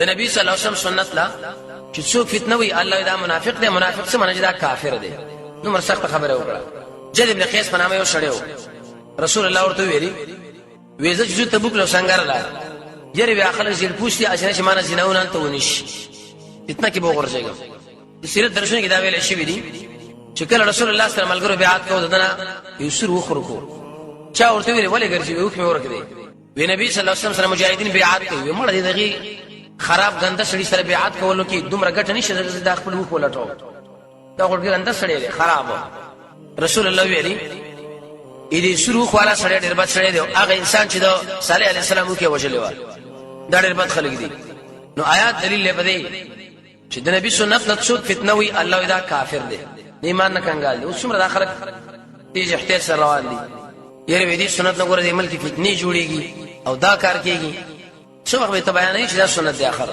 د نبی صلی الله علیه وسلم سنت لا چې څوک فتنه وي الله دا منافق دی، منافق څه معنی دا کافر دی. نو مر سخت خبره وکړه. جد ابن قیس په نامه یو شړیو رسول الله ورته ویلي وېزه چې تبوک له څنګه را یری بیا خلک زیر پوښتنه اجنه چې مانه زیناونه ته ونیش فتنه کې به ورځيګا. د سیرت درشونه کې دا ویل شي دي چې کله رسول الله صلی الله علیه وسلم بیعت کوو دنه یسر وخرکو چا ورته ویل ولې ګرځي یو په ورکه دی وی نبی صلی الله علیه وسلم سره مجاهدین بیعت کوي مړ دي دغه خراب غنده سړي سره بیعت کولو کې دومره ګټه نشي د خپل وو ولټو دا ورګ غنده سړي خراب رسول الله ویلي اې دې شروع خواله سړي ډېر بد سړي دی هغه انسان چې د صالح علیه السلام کې وجلې و دا ډېر بد خلک دي. نو آیات دلیل لپاره چې د نبی سنت نه څوک فتنه وي الله دا کافر دی ایمان نه کنګال دي. اوس څومره د خلک تیز احتیاج سره روان دي یره دې سنت نه ګوره د ملک فتنې جوړيږي او دا کار کوي څو وخت به بیان چې دا سنت دی اخر.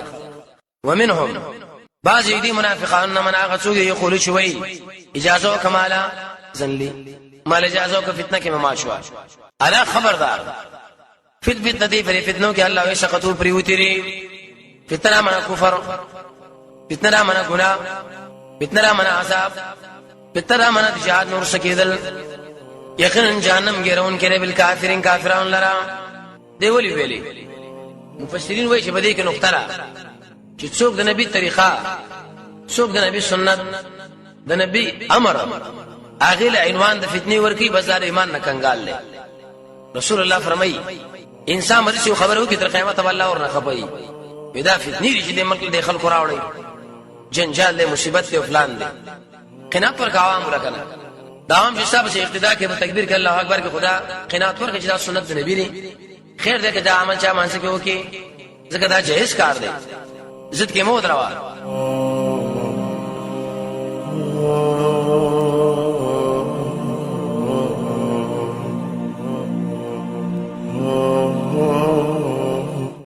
ومنهم بعض دي منافقان من هغه څوک یقول شوي اجازه کمالا ذلی مال اجازه کو فتنه کې ما شو الا خبردار فتنه دي پر فتنو کې الله وسقطو پریوتري فتنه من کفر فتنه من ګناه فتنه من عذاب فتنه من جهاد نور سکیدل یقینا جهنم ګرون کړي بل کافرین کافرون لرا دی ولي ویلي مفسرین وایي چې بده کې نقطه را چې څوک د نبی طریقه څوک د نبی سنت د نبی امر اغه له عنوان د فتنې ورکی بازار ایمان نه کنګال له رسول الله فرمایي انسان مرشي خبرو کې تر قیامت الله ور نه خپي پیدا فتنې چې د ملک د خلکو راوړي جنجال له مصیبت له فلان له قناعت پر عوام ورکنه داوام چې صاحب سے اقتدا کې تکبیر کې الله اکبر کې خدا قناعت ورکه چې دا سنت د نبی دی خیر دې کې دا عمل چا مانسه کې وکي ځکه دا جهیز کار دی عزت کې مو دروا